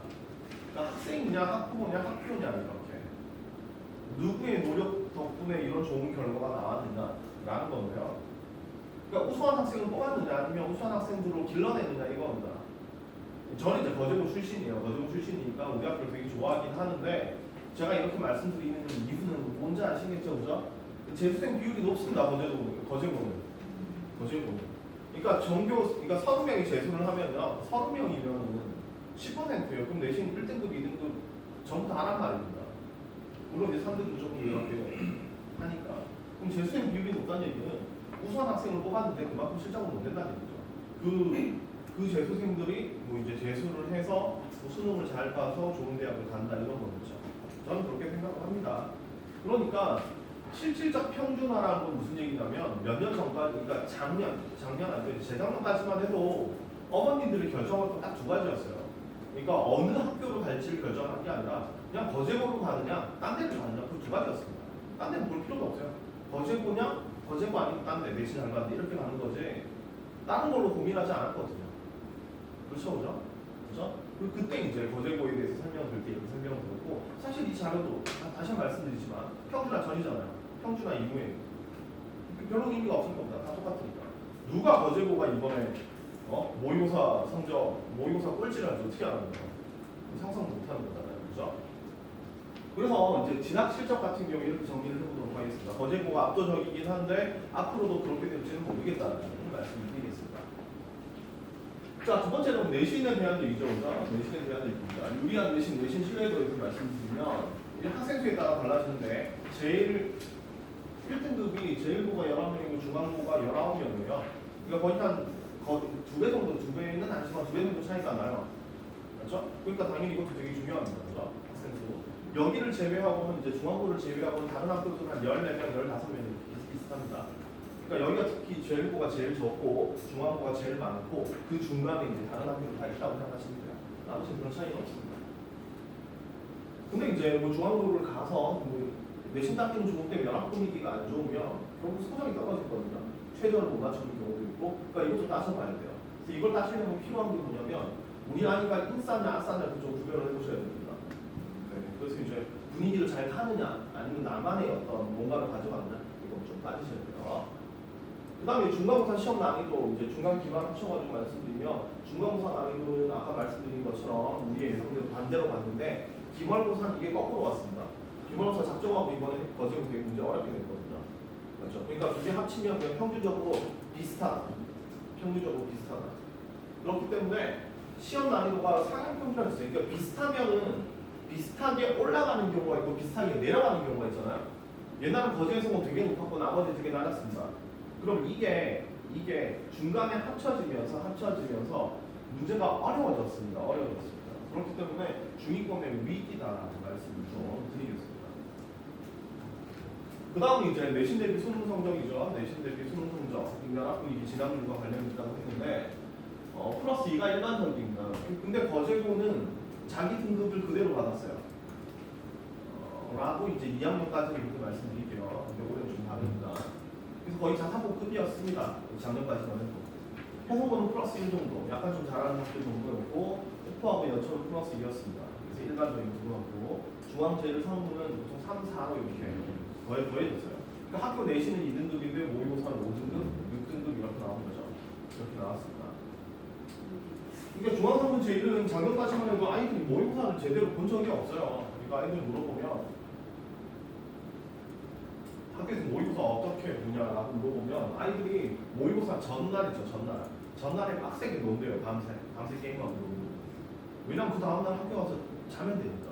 A: 그러니까 학생이냐 학부모냐 학교냐 이렇게 누구의 노력 덕분에 이런 좋은 결과가 나왔느냐라는 건데요. 그러니까 우수한 학생을 뽑았느냐 아니면 우수한 학생들로 길러냈느냐 이겁니다. 저는 이제 거제고 출신이에요. 거제고 출신이니까 우리 학교를 되게 좋아하긴 하는데 제가 이렇게 말씀드리는 이유는 뭔지 아시겠죠, 그죠? 재수생 비율이 높습니다. 거제고는. 그러니까 그러니까 30명이 재수를 하면요, 30명이면은 10%예요. 그럼 내신 1등급, 2등급 전부 다 하란 말입니다. 물론 이제 3등급 조금 이렇게 하니까. 그럼 재수생 비율이 높다는 얘기는 우수한 학생을 뽑았는데 그만큼 실적을 못 낸다는 얘기죠. 그 재수생들이 뭐 이제 재수를 해서 뭐 수능을 잘 봐서 좋은 대학을 간다 이런 거겠죠. 저는 그렇게 생각을 합니다. 그러니까 실질적 평준화라는 건 무슨 얘기냐면 몇 년 전까지, 그러니까 작년 안 돼, 재작년까지만 해도 어머님들의 결정은 딱 2가지였어요. 그러니까 어느 학교로 갈지를 결정한 게 아니라 그냥 거제고로 가느냐, 딴 데를 가느냐 그 2가지였습니다. 딴 데는 볼 필요가 없어요. 거제고 아니면 딴 데, 내신 잘 가는데 이렇게 가는 거지 다른 걸로 고민하지 않았거든요. 그렇죠? 그리고 그때 이제 거제고에 대해서 설명드릴 때 이렇게 설명드렸고, 사실 이 자료도 다시 한번 말씀드리지만 평준화 전이잖아요. 평준화 이후에 별로 의미가 없을 겁니다. 다 똑같으니까. 누가 거제고가 이번에 모의고사 꼴찌를 하지 어떻게 하는 거예요? 상상도 못하는 거잖아요. 그죠? 그래서 이제 진학 실적 같은 경우에 이렇게 정리를 해보도록 하겠습니다. 거제고가 압도적이긴 한데 앞으로도 그렇게 될지는 모르겠다는 말씀을 드리겠습니다. 자, 2번째는 내신에 대한 얘기죠. 내신에 대한 얘기입니다. 유리한 내신 신뢰도에 대해서 말씀드리면 이게 학생 수에 따라 달라지는데 제일 1등급이 제일고가 11명이고 중앙고가 19명이에요. 그러니까 거의 한 2배 정도, 2배는 아니지만 2배 정도 차이가 나요. 그렇죠? 그러니까 당연히 이것도 되게 중요합니다. 그렇죠? 학생 수. 여기를 제외하고는 이제 중앙고를 제외하고는 다른 학교들은 한 14명, 15명이 비슷합니다. 그러니까 여기가 특히 제일고가 제일 적고 중앙고가 제일 많고 그 중간에 이제 다른 학교들 다 있다고 생각하시면 돼요. 아무튼 그런 차이는 없습니다. 근데 이제 뭐 중앙고를 가서 뭐 내신 닦이는 중국 때문에 연합 분위기가 안 좋으면 결국 성적이 떨어지거든요. 최저를 못 맞추는 경우도 있고, 그러니까 이것도 따져봐야 돼요. 그래서 이걸 따지려면 필요한 게 뭐냐면 우리 아이가 인싸냐 아싸냐 좀 구별을 해보셔야 됩니다. 네, 그래서 이제 분위기를 잘 타느냐 아니면 나만의 어떤 뭔가를 가져가느냐 이거 좀 따지셔야 돼요. 그 다음에 중간고사 시험 난이도 이제 중간 기말 합쳐가지고 말씀드리면 중간고사 난이도는 아까 말씀드린 것처럼 우리의 예상대로 반대로 봤는데 기말고사는 이게 거꾸로 왔습니다. 기말고사 작정하고 이번에 거제고 되게 문제 어렵게 됐거든요. 그렇죠? 그러니까 두 개 합치면 그냥 평균적으로 비슷하다. 평균적으로 비슷하다. 그렇기 때문에 시험 난이도가 상향 평준화가 있어요. 그러니까 비슷하면은 비슷하게 올라가는 경우가 있고 비슷하게 내려가는 경우가 있잖아요. 옛날은 거제에서는 되게 높았고 나머지 되게 낮았습니다. 그럼 이게 중간에 합쳐지면서 문제가 어려워졌습니다. 그렇기 때문에 중위권의 위기다라는 말씀을 좀 드리겠습니다. 그 다음은 이제 내신 대비 수능 성적이죠. 내신 대비 수능 성적. 연합 분위기 진학률과 관련이 있다고 했는데 플러스 2가 일반적입니다. 근데 거제고는 자기 등급을 그대로 받았어요. 라고 이제 2학년까지는 이렇게 말씀드릴게요. 근데 올해는 좀 다릅니다. 그래서 거의 자사고급이었습니다. 작년까지만 해도. 해석은 플러스 1 정도, 약간 좀 잘하는 학교 정도였고, 오프하고 연초는 플러스 2였습니다. 그래서 일반적인 부분이었고, 중앙제일 상부는 보통 3, 4로 이렇게 더해졌어요. 그러니까 학교 내신은 2등급인데 모의고사는 5등급, 6등급 이렇게 나온 거죠. 이렇게 나왔습니다. 그러니까 중앙상부 제1은 작년까지만 해도 아이들이 모의고사를 제대로 본 적이 없어요. 그러니까 아이들 물어보면 학교에서 모의고사 어떻게 보냐라고 물어보면 아이들이 모의고사 전날이죠. 전날에 빡세게 논대요. 밤새 게임하고 놀고. 왜냐면 그 다음날 학교 가서 자면 되니까.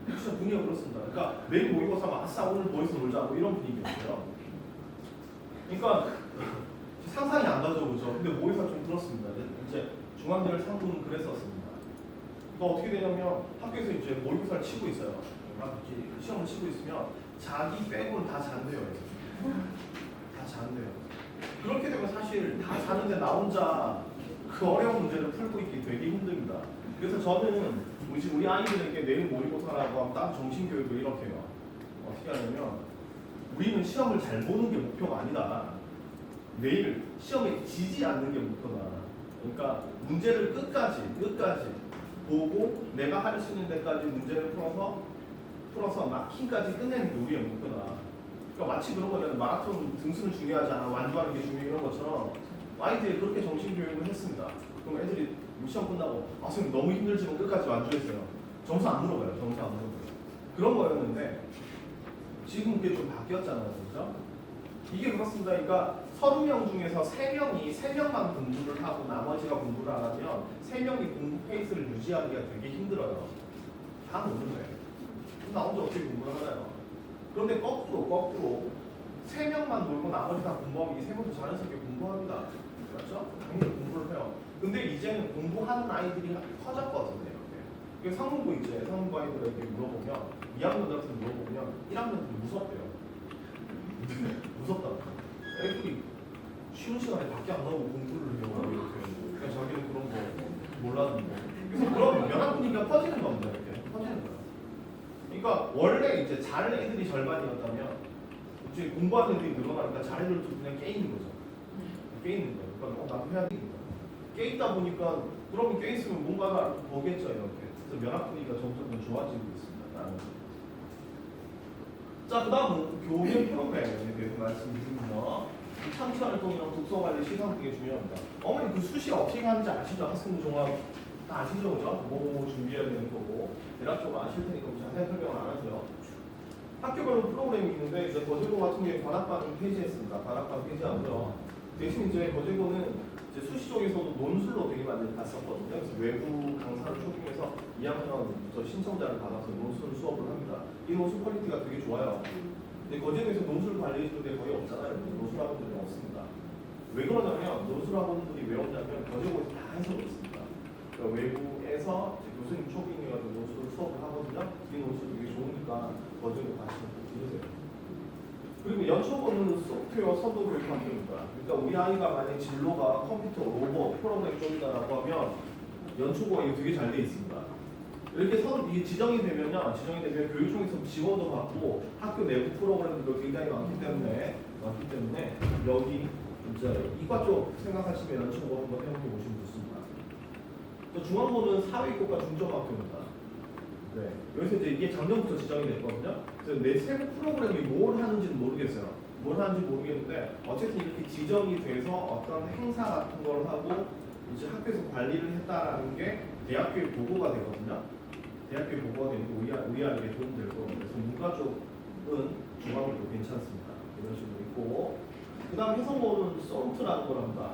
A: 진짜 분위기가 그렇습니다. 그러니까 내일 모의고사가 아싸 오늘 모의고사 놀자 뭐 이런 분위기였어요. 그러니까 상상이 안 가죠, 그죠? 근데 모의고사 좀 그렇습니다. 이제 중앙대를 상부는 그랬었습니다. 그러니까 어떻게 되냐면 학교에서 이제 모의고사를 치고 있어요. 막 이렇게 시험을 치고 있으면 자기 빼고는 다 잔대요. 다 잔대요. 그렇게 되면 사실 다 자는데 나 혼자 그 어려운 문제를 풀고 있기 되게 힘듭니다. 그래서 저는 우리 아이들에게 내일 모의고사라고 하면 딱 정신교육을 이렇게 해요. 어떻게 하냐면 우리는 시험을 잘 보는 게 목표가 아니다. 내일 시험에 지지 않는 게 목표다. 그러니까 문제를 끝까지 보고 내가 할 수 있는 데까지 문제를 풀어서 마킹까지 끝내는 게 우리의 목표다. 그러니까 마치 그런 거잖아요. 마라톤 등수는 중요하지 않아. 완주하는 게 중요해 이런 것처럼 아이들이 그렇게 정신교육을 했습니다. 그럼 애들이 시험 끝나고 아 선생님 너무 힘들지만 끝까지 완주했어요. 점수 안 물어봐요. 그런 거였는데 지금 그게 좀 바뀌었잖아요. 그죠? 이게 그렇습니다. 그러니까 30명 중에서 3명만 공부를 하고 나머지가 공부를 안 하면 3명이 공부 페이스를 유지하기가 되게 힘들어요. 다 노는 거예요. 나 혼자 어떻게 공부를 하나요? 그런데 거꾸로 3명만 놀고 나머지 다 공부하면 이 3명도 자연스럽게 공부합니다. 그렇죠? 당연히 공부를 해요. 근데 이제는 공부하는 아이들이 커졌거든요. 이렇게 상문부 아이들에게 물어보면 2학년들한테 물어보면 1학년들이 무섭대요. 무섭다고. 애들이 쉬는 시간에 밖에 안 나오고 공부를 해요. 이렇게. 그러니까 자기는 그런 거 몰랐는데. 그래서 그런 면학 분위기가 퍼지는 겁니다. 이렇게 퍼지는 거예요. 그러니까 원래 이제 잘 애들이 절반이었다면 이제 공부하는 애들이 늘어나니까 잘 애들도 그냥 깨 있는 거죠. 깨 있는 거예요. 그러니까 나도 해야 되겠다. 깨 있다 보니까 그러면 깨 있으면 뭔가가 보겠죠. 이렇게. 그래서 면학 분위기가 점점 더 좋아지고 있습니다. 나는. 자, 그 다음은 교육 프로그램에 대해서 말씀드리면 창시활동이랑 독서관리 시상 되게 중요합니다. 어머니 그 수시 어떻게 하는지 아시죠? 학생부 종합 다 아시죠? 그죠? 뭐 준비해야 되는 거고 대략적으로 아실 테니까 자세히 설명을 안 하죠. 학교별로 프로그램이 있는데 이제 거제고 같은 경우에 관악반 폐지했습니다. 관악반 폐지하고요. 대신 이제 거제고는 이제 수시 쪽에서도 논술로 되게 많이 갔었거든요. 그래서 외부 강사를 초빙해서 2학년부터 신청자를 받아서 논술 수업을 합니다. 이 논술 퀄리티가 되게 좋아요. 근데 거제도에서 논술 관리해주는 데 거의 없잖아요. 논술 학원들이 없습니다. 왜 그러냐면 논술 학원들이 왜 없냐면 거제도에서 다 해석을 있습니다. 그러니까 외부에서 교수님 초빙해가지고 논술 수업을 하거든요. 이 논술 되게 좋으니까 거제도 가시면 꼭 들으세요. 그리고 연초보는 소프트웨어 선도 교육 환경입니다. 그러니까 우리 아이가 만약 진로가 컴퓨터, 로봇, 프로그램 쪽이다라고 하면 연초보가 이거 되게 잘 돼 있습니다. 이렇게 서로 이게 지정이 되면 교육청에서 지원도 받고 학교 내부 프로그램도 굉장히 많기 때문에 여기 이제 이과 쪽 생각하시면 연천고 한번 해보시면 좋습니다. 또 중앙고는 사회이과과 중점학교입니다. 네, 여기서 이제 이게 작년부터 지정이 됐거든요. 그래서 내 세부 프로그램이 뭘 하는지는 모르겠어요. 뭘 하는지 모르겠는데 어쨌든 이렇게 지정이 돼서 어떤 행사 같은 걸 하고 이제 학교에서 관리를 했다라는 게 대학교에 보고가 되거든요. 대학교에 보고가 되고 우리한테 도움 될 거고 그래서 문과 쪽은 중앙고도 괜찮습니다. 이런 식으로 있고 그 다음 해성고는 솔트라는 거랍니다.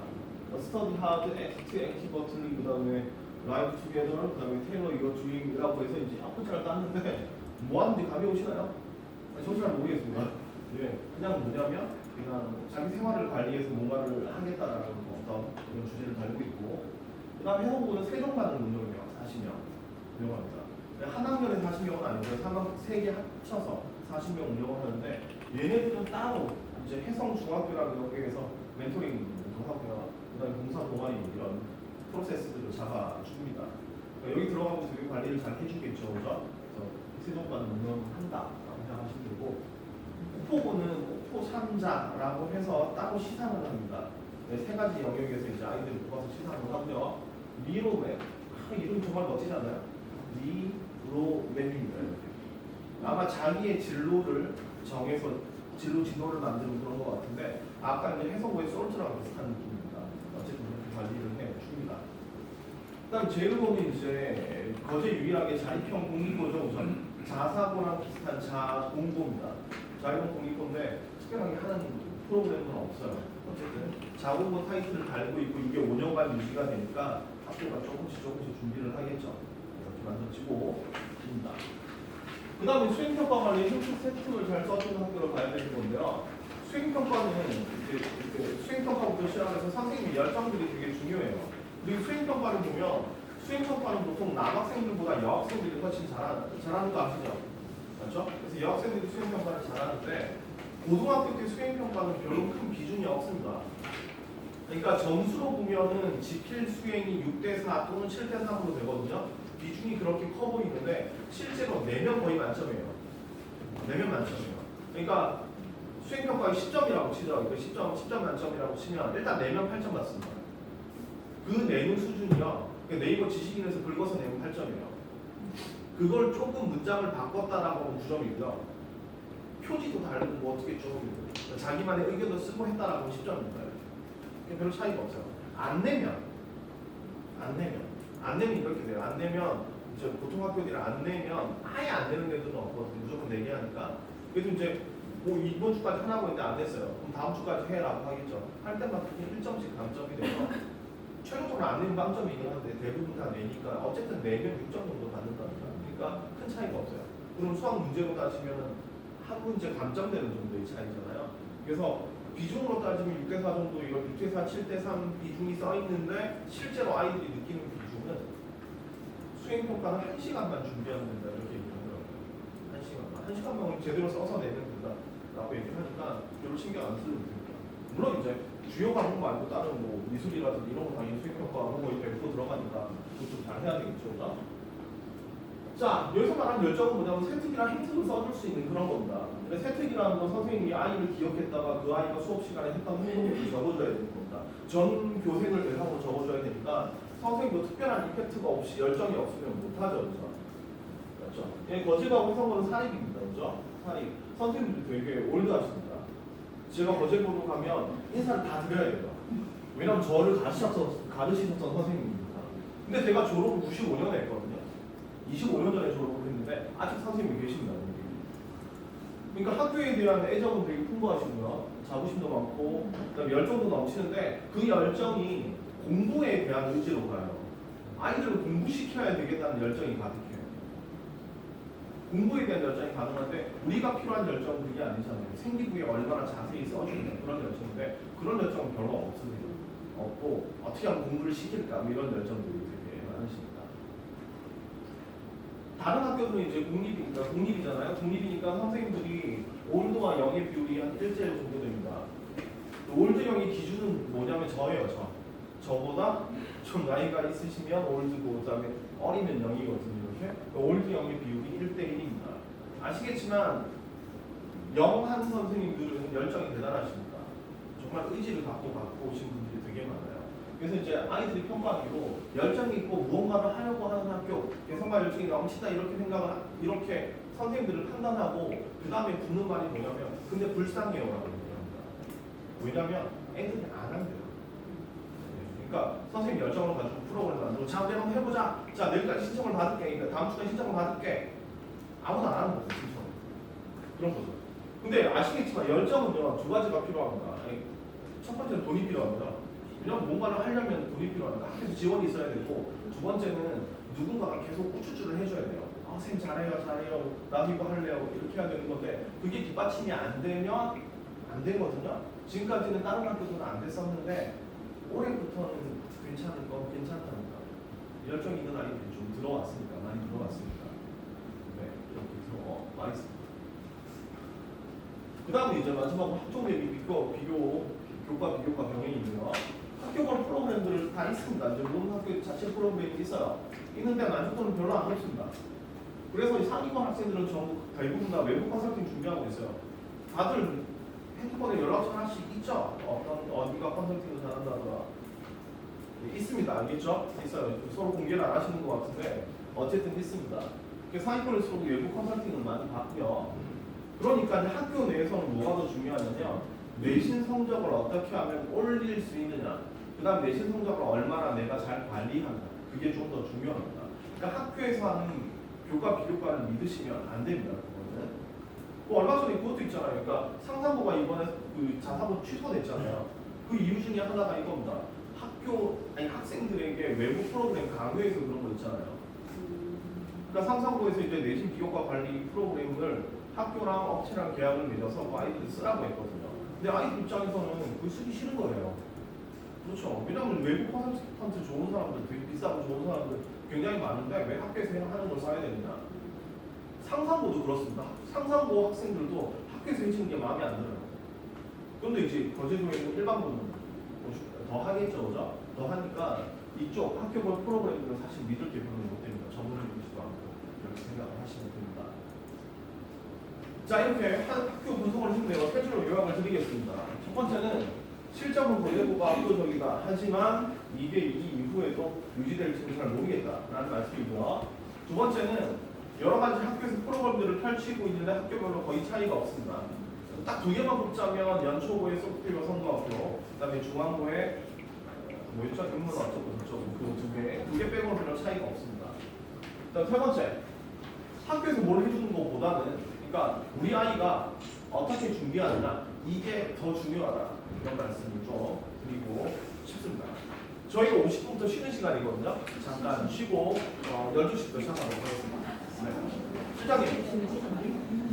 A: 스터디 하드, 액트, 액티버틀리 그 다음에 라이브 투게더 그 다음에 테일러 이거 주잉이라고 해서 이제 앞글자를 땄는데 뭐 하는지 감이 오시나요? 저는 잘 모르겠습니다. 예, 그냥 뭐냐면 그냥 자기 생활을 관리해서 뭔가를 하겠다라는 어떤 그런 주제를 달고 있고 그 다음에 해성고는 세종받은 운동이에요. 40명 운영합니다. 한 학년에 40명은 아니고요. 3개 합쳐서 40명 운영을 하는데 얘네들은 따로 이제 해성중학교라는 여기에서 멘토링도 하고요. 그 다음에 봉사 동아리 이런 프로세스들을 잡아줍니다. 그러니까 여기 들어가고 되게 관리를 잘 해주겠죠. 그죠? 그래서 세종받은 운영을 한다라고 생각하시면 되고 국보고는 국보 3자라고 해서 따로 시상을 합니다. 네, 세 가지 영역에서 이제 아이들을 뽑아서 시상을 하고요. 미로맵 이름 정말 멋지잖아요. 미로맵입니다. 아마 자기의 진로를 정해서 진로를 만드는 그런 것 같은데 아까 이제 해성고의 솔트랑 비슷한 느낌입니다. 어쨌든 그렇게 관리를 해줍니다. 그다음 제일고는 이제 거제 유일하게 자립형 공립고죠. 우선 자사고랑 비슷한 자공고입니다. 자립형 공립고인데 특별하게 하는 프로그램은 없어요. 어쨌든 자공고 타이틀을 달고 있고 이게 5년간 유지가 되니까 학교가 조금씩 준비를 하겠죠. 이렇게 만들어지고 있습니다. 그 다음에 수행평가 관리 형식 세팅을 잘 써주는 학교를 가야 되는 건데요. 수행평가는 이제 수행평가부터 시작해서 선생님의 열정들이 되게 중요해요. 그리고 수행평가를 보면 수행평가는 보통 남학생들보다 여학생들이 훨씬 잘하는 거 아시죠? 맞죠? 그래서 여학생들이 수행평가를 잘하는데 고등학교 때 수행평가는 별로 큰 비중이 없습니다. 그러니까 점수로 보면은 지필 수행이 6대4 또는 7대3으로 되거든요. 비중이 그렇게 커 보이는데 실제로 내면 거의 만점이에요. 내면 만점이에요. 그러니까 수행평가가 10점이라고 치죠. 그러니까 10점 만점이라고 치면 일단 내면 8점 맞습니다. 그 내는 수준이요. 네이버 지식인에서 긁어서 내면 8점이에요. 그걸 조금 문장을 바꿨다라고 하면 9점이고요. 표지도 다르고 뭐 어떻게 좀 자기만의 의견도 쓰고 했다라고 하면 10점입니다. 별로 차이가 없어요. 안 내면 이렇게 돼요. 안 내면 이제 보통 학교들이 안 내면 아예 안 내는 애들은 없거든요. 무조건 내게 하니까. 그래서 이제 뭐 이번 주까지 하나고 있는데 안 냈어요. 그럼 다음 주까지 해라고 하겠죠. 할 때마다 1점씩 감점이 돼서 최종적으로 안 내면 빵점이긴 한데 대부분 다 내니까 어쨌든 내면 6점 정도 받는답니다. 그러니까 큰 차이가 없어요. 그럼 수학 문제로 따지면 한 문제 감점되는 정도의 차이잖아요. 그래서 비중으로 따지면 6대4 정도 이런 6대4, 7대3 비중이 써있는데 실제로 아이들이 느끼는 비중은 수행평가는 1시간만 준비하면 된다 이렇게 얘기하더라고요. 1시간만 제대로 써서 내면 된다 라고 얘기하니까 별로 신경 안 쓰는 됩니다. 물론 이제 주요 과목 말고 다른 뭐 미술이라든지 이런 거 당연히 수행평가 하고 거의 100% 들어가니까 그거 좀 잘 해야 되겠죠. 그죠? 자, 여기서 말하는 열정은 뭐냐면 세특이랑 행특을 써줄 수 있는 그런 겁니다. 세특이라는 건 선생님이 아이를 기억했다가 그 아이가 수업 시간에 했던 행동을 적어줘야 되는 겁니다. 전 교생을 대상으로 적어줘야 되니까 선생님도 특별한 이펙트가 없이 열정이 없으면 못하죠. 그렇죠? 맞죠? 예, 거제하고 해성고는 사립입니다. 그렇죠? 사립. 선생님들이 되게 올드하십니다. 제가 거제고로 가면 인사를 다 드려야 돼요. 왜냐면 저를 가르치셨던 선생님입니다. 근데 제가 졸업을 95년에 했거든요. 25년 전에 졸업을 했는데 아직 선생님이 계십니다. 그러니까 학교에 대한 애정은 되게 풍부하시고요. 자부심도 많고 그다음에 열정도 넘치는데 그 열정이 공부에 대한 의지로 가요. 아이들을 공부시켜야 되겠다는 열정이 가득해요. 공부에 대한 열정이 가능한데 우리가 필요한 열정은 그게 아니잖아요. 생기부에 얼마나 자세히 써주는 그런 열정인데 그런 열정은 별로 없고 어떻게 하면 공부를 시킬까 이런 열정들이 되게 많으십니다. 다른 학교들은 이제 공립이잖아요. 공립이니까 선생님들이 올드와 영의 비율이 한 1대1 정도 됩니다. 올드 영의 기준은 뭐냐면 저예요. 저보다 좀 나이가 있으시면 올드고 그다음에 어리면 영이거든요. 이렇게 5대 0의 비율이 1대 1입니다. 아시겠지만 영한 선생님들은 열정이 대단하십니다. 정말 의지를 갖고 오신 분들이 되게 많아요. 그래서 이제 아이들이 평가하기로 열정이 있고 무언가를 하려고 하는 학교, 개성과 열정이 넘친다 이렇게 생각을 이렇게 선생님들을 판단하고 그 다음에 붙는 말이 뭐냐면 근데 불쌍해요라고 얘기합니다. 왜냐면 애들이 안 한대요. 그러니까 선생님 열정을 가지고 프로그램을 만들고 자 우리 한번 해보자. 자 내일까지 신청을 받을게. 그러니까 다음 주에 신청을 받을게. 아무도 안 하는 거죠 신청. 그런 거죠. 근데 아시겠지만 열정은요 두 가지가 필요합니다. 첫 번째는 돈이 필요합니다. 왜냐면 뭔가를 하려면 돈이 필요하니까 학교에서 지원이 있어야 되고 두 번째는 누군가가 계속 꾸추줄을 해줘야 돼요. 쌤 잘해요. 나도 이거 할래요. 이렇게 해야 되는 건데 그게 뒷받침이 안 되면 안 되거든요. 지금까지는 다른 학교들은 안 됐었는데 올해부터는 괜찮답니다. 열정 있는 아이들이 좀 들어왔으니까 많이 들어왔으니까 네 이렇게 들어와 있습니다. 그 다음에 이제 마지막으로 학종 대비 교과 비교과 병행이 있네요. 학교별 프로그램들을 다 있습니다. 이제 모든 학교 자체 프로그램이 있어요. 있는데 만족도는 별로 안 높습니다. 그래서 이 상위권 학생들은 전부 대부분 다 외부 컨설팅 준비하고 있어요. 다들 핸드폰에 연락처 하나씩 있죠? 네가 컨설팅을 잘한다더라. 네, 있습니다. 알겠죠? 있어요. 서로 공개를 안 하시는 것 같은데 어쨌든 있습니다. 상위권일수록 외부 컨설팅을 많이 받고요. 그러니까 이제 학교 내에서는 뭐가 더 중요하냐면 내신 성적을 어떻게 하면 올릴 수 있느냐, 그 다음 내신 성적을 얼마나 내가 잘 관리한다, 그게 좀 더 중요합니다. 그러니까 학교에서 하는 교과 비교과를 믿으시면 안 됩니다. 그거는 얼마 전에 그것도 있잖아요. 그러니까 상산부가 이번에 그 자사고 취소됐잖아요. 그 이유 중에 하나가 이겁니다. 학생들에게 외부 프로그램 강요해서 그런 거 있잖아요. 그러니까 상산부에서 이제 내신 비교과 관리 프로그램을 학교랑 업체랑 계약을 맺어서 아이들이 쓰라고 했거든요. 근데 아이들 입장에서는 그 쓰기 싫은 거예요. 그렇죠. 왜냐하면 외부 컨설턴트 좋은 사람들, 되게 비싸고 좋은 사람들 굉장히 많은데 왜 학교에서 하는 걸 써야 되느냐. 상산부도 그렇습니다. 상산부 학생들도 학교에서 해주는 게 마음에 안 들어요. 그런데 이제 거제도에 있는 일반부는 더 하겠죠, 그죠? 더 하니까 이쪽 학교별 프로그램들은 사실 믿을 게 별로 못 됩니다. 전문적이지도 않고 이렇게 생각을 하시면 됩니다. 자, 이렇게 학교 분석을 했는데요. 세 줄로 요약을 드리겠습니다. 첫 번째는 실적은 거제도가 압도적이다. 하지만 이게 이 이후에도 유지될지는 잘 모르겠다라는 말씀이고요. 두 번째는 여러 가지 학교에서 프로그램들을 펼치고 있는데 학교별로 거의 차이가 없습니다. 딱 두 개만 뽑자면 연초고의 소프트웨어 선도학교, 그다음에 중앙고의 뭐였죠? 인문 어쩌고 저쩌고 두 개 빼고는 별로 차이가 없습니다. 그다음 세 번째, 학교에서 뭘 해주는 것보다는 그러니까 우리 아이가 어떻게 준비하느냐 이게 더 중요하다 이런 말씀을 좀 드리고 싶습니다. 저희가 50분부터 쉬는 시간이거든요. 잠깐 쉬고 12시부터 시작하도록 하겠습니다. 네. 실장님.